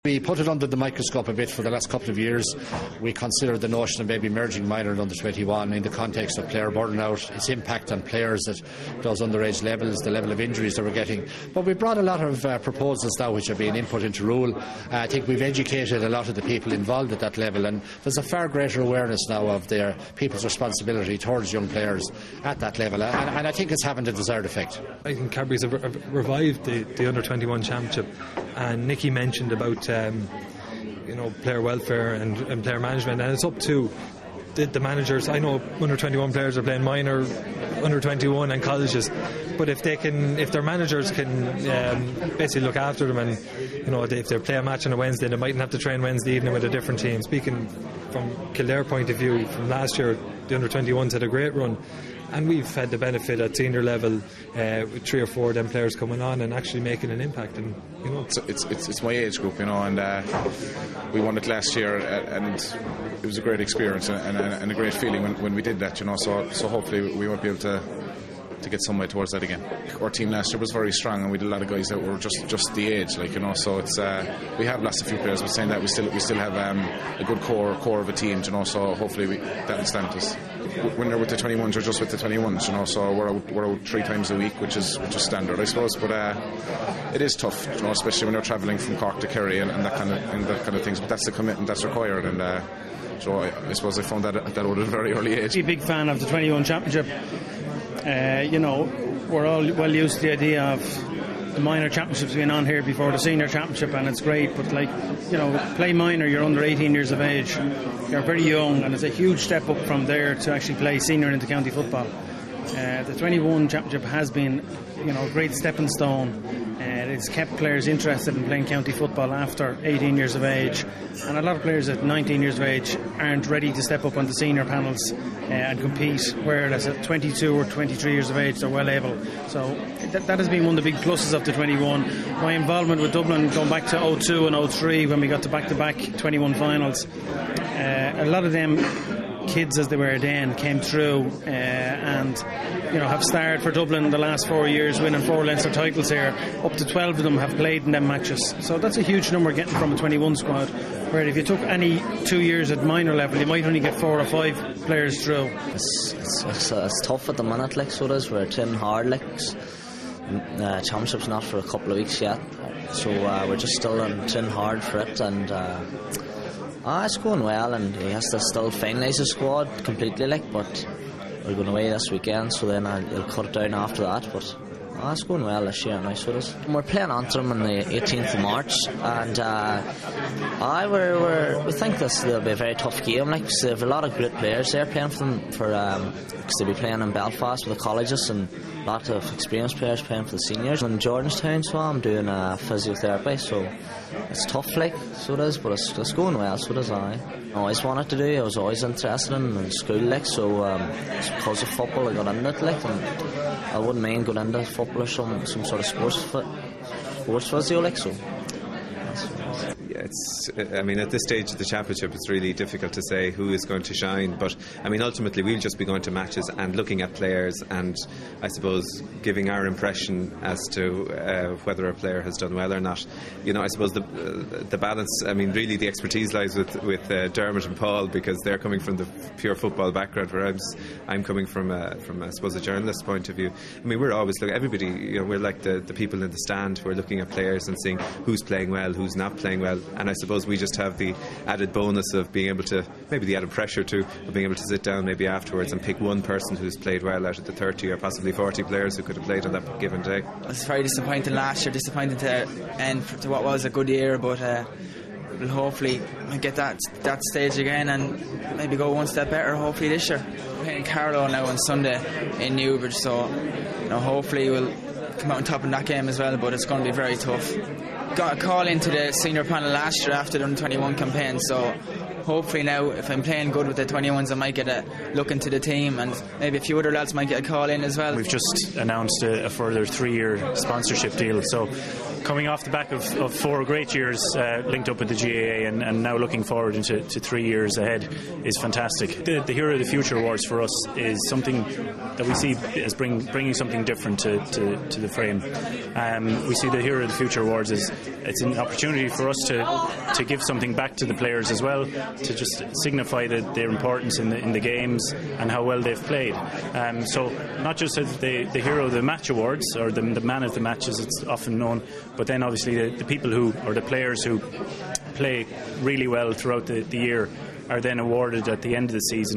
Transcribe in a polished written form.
We put it under the microscope a bit for the last couple of years. We considered the notion of maybe merging minor and under-21 in the context of player burnout, its impact on players at those underage levels, the level of injuries that we're getting. But we brought a lot of proposals now which are being input into rule. I think we've educated a lot of the people involved at that level, and there's a far greater awareness now of their people's responsibility towards young players at that level, and I think it's having the desired effect. I think Cadbury's have revived the under-21 championship, and Nickey mentioned about player welfare and player management, and it's up to the managers. I know under-21 players are playing minor, under-21 and colleges, but if their managers can basically look after them, and if they play a match on a Wednesday, they mightn't have to train Wednesday evening with a different team. Speaking from Kildare point of view, from last year the under-21s had a great run, and we've had the benefit at senior level with 3 or 4 of them players coming on and actually making an impact. And it's my age group, and we won it last year, and it was a great experience and a great feeling when we did that. So hopefully we won't be able to get some way towards that again. Our team last year was very strong, and we had a lot of guys that were just the age, so it's we have lost a few players, but saying that we still have a good core of a team, so hopefully that'll stand us. When they're with the 21s, you're just with the 21s, so we're out 3 times a week, which is standard, I suppose. But it is tough, especially when you're travelling from Cork to Kerry and that kind of things. But that's the commitment that's required, and so I suppose I found that out at a very early age. I'm a big fan of the 21 championship. We're all well used to the idea of the minor championships being on here before the senior championship, and it's great, but play minor, you're under 18 years of age, you're very young, and it's a huge step up from there to actually play senior into county football. The 21 championship has been a great stepping stone. It's kept players interested in playing county football after 18 years of age, and a lot of players at 19 years of age aren't ready to step up on the senior panels and compete, whereas at 22 or 23 years of age they're well able. So that has been one of the big pluses of the 21. My involvement with Dublin going back to 02 and 03 when we got to back-to-back 21 finals, a lot of them kids as they were then came through and have starred for Dublin in the last 4 years, winning 4 Leinster titles here. Up to 12 of them have played in them matches, so that's a huge number getting from a 21 squad, where if you took any 2 years at minor level you might only get 4 or 5 players through. It's tough at the minute, so it is. We're training hard, championship's not for a couple of weeks yet, so we're just still training hard for it, and it's going well, and he has to still finalise his squad completely, but we're going away this weekend, so then he'll cut it down after that. But it's going well this year, nice with us. We're playing Antrim on the 18th of March, and we think there'll be a very tough game. Cause they have a lot of great players there playing for them, because they'll be playing in Belfast with the colleges, and a lot of experienced players playing for the seniors. In Jordanstown, so I'm doing physiotherapy, so it's tough, so it is, but it's going well, so it is. I always wanted to do. I was always interested in school, so it's because of football I got into it, and I wouldn't mind going into football or some sort of sports physio, so. Yeah, at this stage of the championship it's really difficult to say who is going to shine, but ultimately we'll just be going to matches and looking at players, and I suppose giving our impression as to whether a player has done well or not. I suppose the balance, really the expertise lies with Dermot and Paul, because they're coming from the pure football background, where I'm coming from I suppose a journalist point of view. We're always looking, everybody, we're like the people in the stand who are looking at players and seeing who's playing well, who's not playing well, and I suppose we just have the added bonus of being able to, maybe the added pressure too, of being able to sit down maybe afterwards and pick one person who's played well out of the 30 or possibly 40 players who could have played on that given day. It was very disappointing last year, disappointing to end to what was a good year, but we'll hopefully get that stage again and maybe go one step better hopefully this year. We're playing Carlow now on Sunday in Newbridge, so hopefully we'll come out on top in that game as well, but it's going to be very tough. Got a call into the senior panel last year after the Under-21 campaign, so hopefully now, if I'm playing good with the 21s, I might get a look into the team, and maybe a few other lads might get a call in as well. We've just announced a further 3-year sponsorship deal, so coming off the back of 4 great years linked up with the GAA and now looking forward into 3 years ahead is fantastic. The Hero of the Future Awards for us is something that we see as bringing something different to the frame. We see the Hero of the Future Awards as it's an opportunity for us to give something back to the players as well, to just signify their importance in the games and how well they've played. So not just as the Hero of the Match Awards, or the Man of the Match as it's often known, but then obviously the people or the players who play really well throughout the year are then awarded at the end of the season.